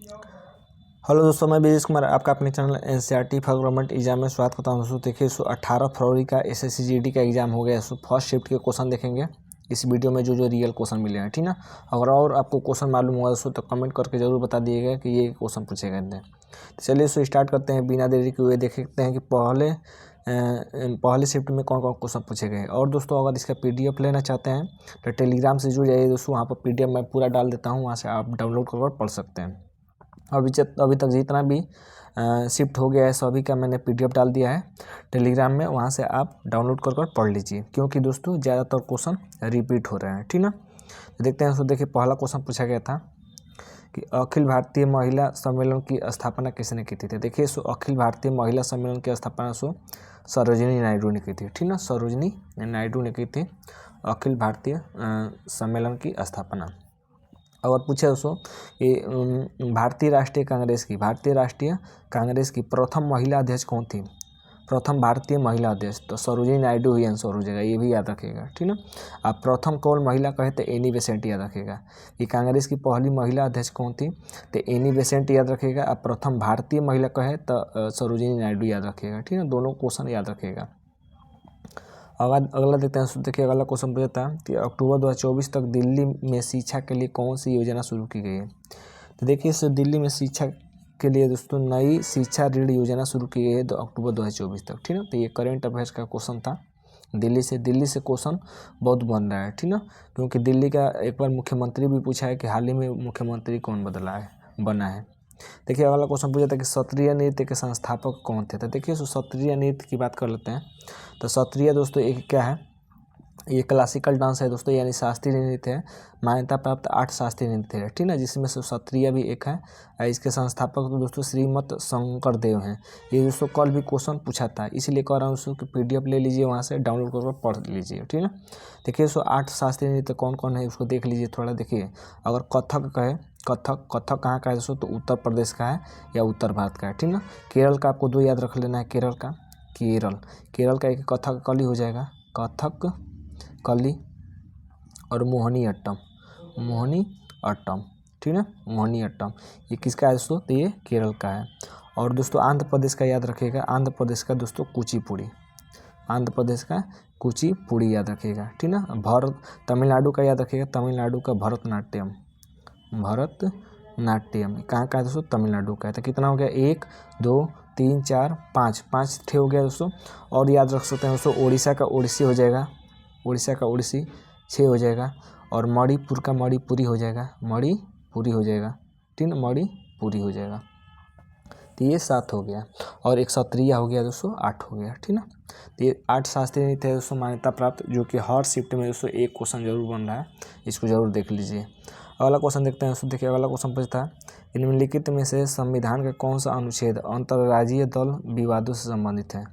Hello दोस्तों, मैं बीरेश कुमार आपका अपने channel NCERT for government exam में स्वागत करता हूं। दोस्तों देखिए 18 फरवरी का एसएससी जीडी का एग्जाम हो गया। फर्स्ट शिफ्ट के क्वेश्चन देखेंगे इस वीडियो में, जो रियल क्वेश्चन मिले हैं, ठीक ना। अगर और आपको क्वेश्चन मालूम हुआ दोस्तों तो कमेंट करके जरूर बता दिएगा कि ये क्वेश्चन पूछे गए थे। तो चलिए स्टार्ट करते हैं बिना देरी के हुए। देखते हैं कि पहले शिफ्ट में कौन कौन क्वेश्चन पूछे गए। और दोस्तों अगर इसका पीडीएफ लेना चाहते हैं तो टेलीग्राम से जुड़ जाइए दोस्तों, वहाँ पर पीडीएफ मैं पूरा डाल देता हूँ, वहाँ से आप डाउनलोड कर पढ़ सकते हैं। अभी तक जितना भी शिफ्ट हो गया है सभी का मैंने पीडीएफ डाल दिया है टेलीग्राम में, वहाँ से आप डाउनलोड कर पढ़ लीजिए, क्योंकि दोस्तों ज़्यादातर क्वेश्चन रिपीट हो रहे हैं, ठीक ना। तो देखते हैं दोस्तों, देखिए पहला क्वेश्चन पूछा गया था कि अखिल भारतीय महिला सम्मेलन की स्थापना किसने की थी। देखिए अखिल भारतीय महिला सम्मेलन की स्थापना सरोजिनी नायडू ने की थी, ठीक ना। सरोजिनी नायडू ने की थी अखिल भारतीय सम्मेलन की स्थापना। अगर पूछे दोस्तों कि भारतीय राष्ट्रीय कांग्रेस की प्रथम महिला अध्यक्ष कौन थी, प्रथम भारतीय महिला अध्यक्ष, तो सरोजिनी नायडू ही आंसर हो जाएगा, ये भी याद रखिएगा, ठीक ना। आप प्रथम कौन महिला कहे तो एनी बेसेंट याद रखिएगा। कि कांग्रेस की पहली महिला अध्यक्ष कौन थी तो एनी बेसेंट याद रखिएगा। आप प्रथम भारतीय महिला कहे तो सरोजिनी नायडू याद रखिएगा, ठीक है। दोनों क्वेश्चन याद रखिएगा। अगला देखते हैं। देखिए अगला क्वेश्चन पूछता है कि अक्टूबर 2024 तक दिल्ली में शिक्षा के लिए कौन सी योजना शुरू की गई है। तो देखिए दिल्ली में शिक्षा के लिए दोस्तों नई शिक्षा ऋण योजना शुरू की गई है अक्टूबर 2024 तक, ठीक ना। तो ये करेंट अफेयर्स का क्वेश्चन था। दिल्ली से क्वेश्चन बहुत बन रहा है, ठीक ना, क्योंकि दिल्ली का एक बार मुख्यमंत्री भी पूछा है कि हाल ही में मुख्यमंत्री कौन बना है। देखिए अगला क्वेश्चन पूछा था कि सत्रीय नृत्य के संस्थापक कौन थे। तो देखिए सत्रीय नृत्य की बात कर लेते हैं। तो सत्रीय दोस्तों एक क्या है, ये क्लासिकल डांस है दोस्तों, यानी शास्त्रीय नृत्य है। मान्यता प्राप्त 8 शास्त्रीय नृत्य है, ठीक ना, जिसमें से सत्रीय भी एक है। इसके संस्थापक तो दोस्तों श्रीमत शंकर देव हैं। ये दोस्तों कल भी क्वेश्चन पूछा था, इसीलिए कह रहा हूँ दोस्तों कि पीडीएफ ले लीजिए, वहाँ से डाउनलोड कर पढ़ लीजिए, ठीक ना। देखिए 8 शास्त्रीय नृत्य कौन कौन है उसको देख लीजिए थोड़ा। देखिए अगर कथक कहे, कथक कहाँ का है दोस्तों, तो उत्तर प्रदेश का है या उत्तर भारत का है, ठीक ना। केरल का आपको 2 याद रख लेना है। केरल का एक कथक कली हो जाएगा, कथक कली, और मोहिनी अट्टम, ठीक है। मोहिनी अट्टम ये किसका है दोस्तों, तो ये केरल का है। और दोस्तों आंध्र प्रदेश का याद रखिएगा, आंध्र प्रदेश का दोस्तों कुचिपुड़ी याद रखिएगा, ठीक ना। तमिलनाडु का याद रखिएगा, तमिलनाडु का भरतनाट्यम कहाँ का है दोस्तों, तमिलनाडु का है। तो कितना हो गया, 1 2 3 4 5 ठे हो गया दोस्तों। और याद रख सकते हैं दोस्तों उड़ीसा का ओडिसी हो जाएगा, 6 हो जाएगा। और मणिपुर का मणिपुरी हो जाएगा, ठीक ना, मणिपुरी हो जाएगा। तो ये 7 हो गया। और एक सत्रीय हो गया दोस्तों, 8 हो गया, ठीक ना। तो ये 8 शास्त्रीय नृत्य है दोस्तों मान्यता प्राप्त, जो कि हर शिफ्ट में दोस्तों एक क्वेश्चन जरूर बन रहा है, इसको जरूर देख लीजिए। अगला क्वेश्चन देखते हैं दोस्तों। देखिए अगला क्वेश्चन पूछता है निम्नलिखित में से संविधान का कौन सा अनुच्छेद अंतर्राज्यीय जल विवादों से संबंधित है।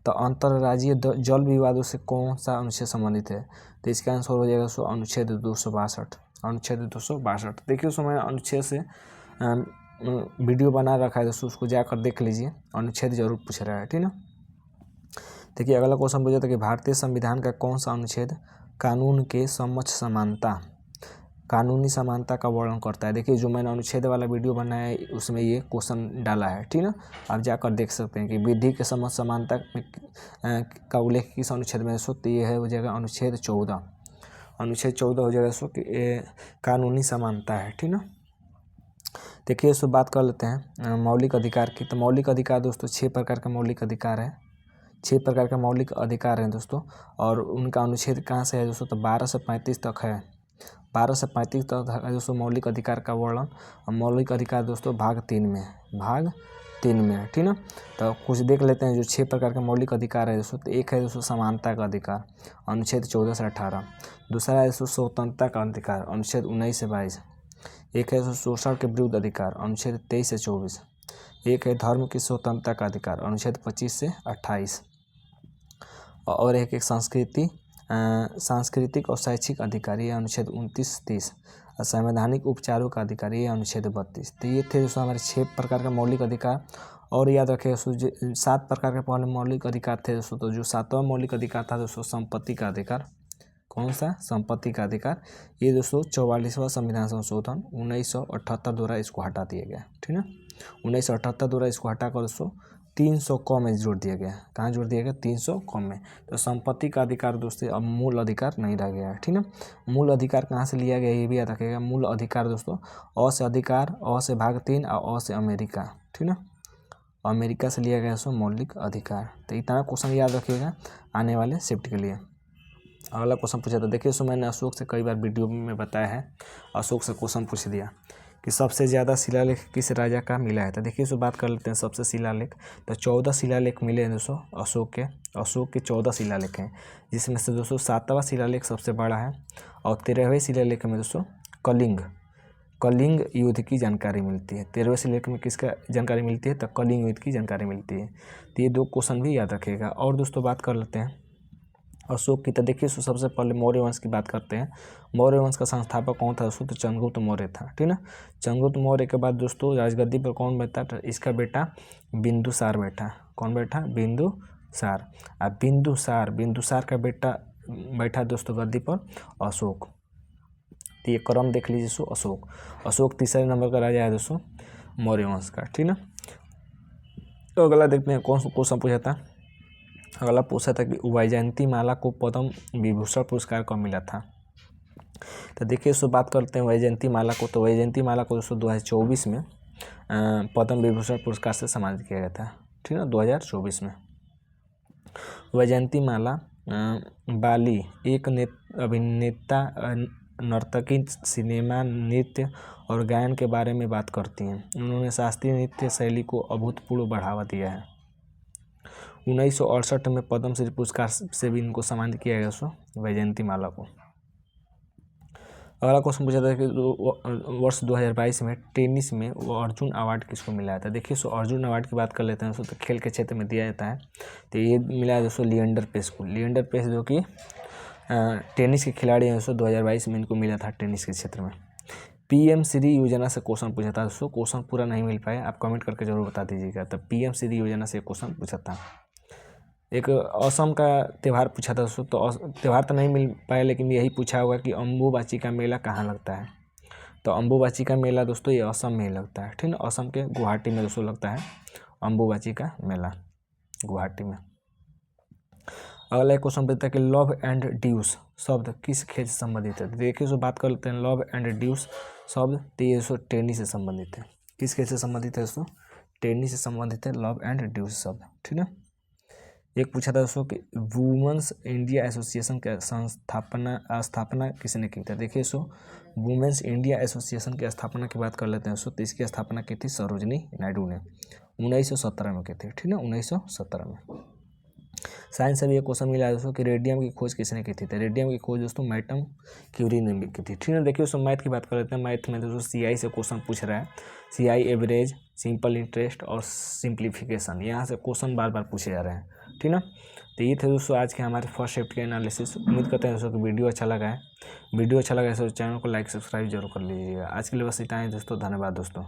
तो अंतर्राज्यीय जल विवादों से कौन सा अनुच्छेद संबंधित है, तो इसका आंसर हो जाएगा दोस्तों अनुच्छेद 262। देखिए उसमें मैंने अनुच्छेद से वीडियो बना रखा है दोस्तों, उसको जाकर देख लीजिए, अनुच्छेद जरूर पूछ रहा है, ठीक ना। देखिए अगला क्वेश्चन पूछा था कि भारतीय संविधान का कौन सा अनुच्छेद कानून के समक्ष कानूनी समानता का वर्णन करता है। देखिए जो मैंने अनुच्छेद वाला वीडियो बनाया है उसमें ये क्वेश्चन डाला है, ठीक ना। आप जाकर देख सकते हैं कि विधि के समक्ष समानता का उल्लेख किस अनुच्छेद में है। तो ये है हो जाएगा अनुच्छेद 14 हो जाएगा सो कि कानूनी समानता है, ठीक ना। देखिए इसको बात कर लेते हैं मौलिक अधिकार की। तो मौलिक अधिकार दोस्तों 6 प्रकार का मौलिक अधिकार है, 6 प्रकार का मौलिक अधिकार हैं दोस्तों। और उनका अनुच्छेद कहाँ से है दोस्तों, तो 12 से 35 तक है, 12 से 35 तक है दोस्तों मौलिक अधिकार का वर्णन। और मौलिक अधिकार दोस्तों भाग 3 में है, ठीक ना। तो कुछ देख लेते हैं जो 6 प्रकार के मौलिक अधिकार है दोस्तों। तो एक है दोस्तों समानता का अधिकार, अनुच्छेद 14 से 18। दूसरा है दोस्तों स्वतंत्रता का अधिकार, अनुच्छेद 19 से 22। एक है शोषण के विरुद्ध अधिकार, अनुच्छेद 23 से 24। एक है धर्म की स्वतंत्रता का अधिकार, अनुच्छेद 25 से 28। और एक सांस्कृतिक और शैक्षिक अधिकार, ये अनुच्छेद 29-30। और संवैधानिक उपचारों का अधिकार, ये अनुच्छेद 32। तो ये थे दोस्तों हमारे 6 प्रकार का मौलिक अधिकार। और याद रखें दोस्तों 7 प्रकार के पहले मौलिक अधिकार थे दोस्तों। तो जो 7वां मौलिक अधिकार था दोस्तों संपत्ति का अधिकार, कौन सा? संपत्ति का अधिकार। ये दोस्तों 44वां संविधान संशोधन 1978 द्वारा इसको हटा दिया गया, ठीक है। 1978 द्वारा इसको हटाकर दोस्तों 300 क में जोड़ दिया गया। कहाँ जोड़ दिया गया? 300 क में। तो संपत्ति का अधिकार दोस्तों अब मूल अधिकार नहीं रह गया है, ठीक है। मूल अधिकार कहाँ से लिया गया ये भी याद रखिएगा। मूल अधिकार दोस्तों अ से अधिकार, अ से भाग 3 और अ से अमेरिका, ठीक है। अमेरिका से लिया गया सो मौलिक अधिकार। तो इतना क्वेश्चन याद रखिएगा आने वाले शिफ्ट के लिए। अगला क्वेश्चन पूछा था, देखिए सो मैंने अशोक से कई बार वीडियो में बताया है, अशोक से क्वेश्चन पूछ दिया कि सबसे ज़्यादा शिलालेख किस राजा का मिला है। तो देखिए सो बात कर लेते हैं सबसे शिलालेख। तो 14 शिलालेख मिले हैं दोस्तों अशोक के 14 शिलालेख हैं, जिसमें से दोस्तों 7वां शिलालेख सबसे बड़ा है और 13वें शिलालेख में दोस्तों कलिंग युद्ध की जानकारी मिलती है। 13वें शिलालेख में किसका जानकारी मिलती है? तो कलिंग युद्ध की जानकारी मिलती है। तो ये 2 क्वेश्चन भी याद रखिएगा। और दोस्तों बात कर लेते हैं अशोक की। तो देखिए सबसे पहले मौर्य वंश की बात करते हैं। मौर्य वंश का संस्थापक कौन था दोस्तों? तो चंद्रगुप्त मौर्य था, ठीक ना। चंद्रगुप्त मौर्य के बाद दोस्तों राजगद्दी पर कौन बैठा? तो इसका बेटा बिंदुसार बैठा। कौन बैठा? बिंदुसार। अब बिंदुसार का बेटा बैठा दोस्तों गद्दी पर अशोक। तो ये क्रम देख लीजिए सो अशोक तीसरे नंबर का राजा है दोस्तों मौर्य वंश का, ठीक ना। तो अगला देखते हैं कौन सा क्वेश्चन पूछा था। अगला पूछा था कि वैजयंती माला को पद्म विभूषण पुरस्कार कब मिला था। तो देखिए सो बात करते हैं वैजयंती माला को। तो वैजयंती माला को दोस्तों 2024 में पद्म विभूषण पुरस्कार से सम्मानित किया गया था, ठीक है, 2024 में। वैजयंती माला बाली एक अभिनेता, नर्तकी, सिनेमा, नृत्य और गायन के बारे में बात करती हैं। उन्होंने शास्त्रीय नृत्य शैली को अभूतपूर्व बढ़ावा दिया है। 1968 में पद्मश्री पुरस्कार से भी इनको सम्मानित किया गया सो वैजयंती माला को। अगला क्वेश्चन पूछा था कि वर्ष 2022 में टेनिस में वो अर्जुन अवार्ड किसको मिला है। था देखिए सो अर्जुन अवार्ड की बात कर लेते हैं दोस्तों। तो खेल के क्षेत्र में दिया जाता है। तो ये मिला है दोस्तों लिएंडर पेस को। लिएंडर पेस जो कि टेनिस के खिलाड़ी हैं दोस्तों, 2022 में इनको मिला था टेनिस के क्षेत्र में। PM श्री योजना से क्वेश्चन पूछा था दोस्तों। क्वेश्चन पूरा नहीं मिल पाया, आप कमेंट करके जरूर बता दीजिएगा। तो PM श्री योजना से क्वेश्चन पूछा था। एक असम का त्यौहार पूछा था दोस्तों। तो त्यौहार तो नहीं मिल पाया, लेकिन यही पूछा होगा कि अम्बुबाची का मेला कहाँ लगता है। तो अम्बुबाची का मेला दोस्तों ये असम में लगता है, ठीक है। असम के गुवाहाटी में दोस्तों लगता है अम्बुबाची का मेला, गुवाहाटी में। अगला एक क्वेश्चन पूछता है कि लव एंड ड्यूस शब्द किस खेल से संबंधित है। देखिए सो बात कर लेते हैं लव एंड ड्यूस शब्द। तो ये दोस्तों टेनिस से संबंधित है। किस खेल से संबंधित है दोस्तों? टेनिस से संबंधित है लव एंड ड्यूस शब्द, ठीक है। एक पूछा था दोस्तों कि वुमेन्स इंडिया एसोसिएशन का स्थापना किसने की थी। देखिए सो वुमेन्स इंडिया एसोसिएशन की स्थापना की बात कर लेते हैं दोस्तों। तो इसकी स्थापना की थी सरोजिनी नायडू ने 1917 में की थी, ठीक है, 1917 में। साइंस से भी एक क्वेश्चन मिला है दोस्तों कि रेडियम की खोज किसने की थी। तो रेडियम की खोज दोस्तों मैडम क्यूरी ने भी की थी, ठीक है। देखिए दोस्तों मैथ की बात कर लेते हैं। मैथ में दोस्तों CI से क्वेश्चन पूछ रहा है। CI एवरेज, सिंपल इंटरेस्ट और सिंप्लीफिकेशन, यहाँ से क्वेश्चन बार बार पूछे जा रहे हैं, ठीक ना। तो ये थे दोस्तों आज के हमारे फर्स्ट शिफ्ट के एनालिसिस। उम्मीद करते हैं दोस्तों कि वीडियो अच्छा लगा है। वीडियो अच्छा लगा है तो चैनल को लाइक सब्सक्राइब जरूर कर लीजिएगा। आज के लिए बस इतना ही दोस्तों, धन्यवाद दोस्तों।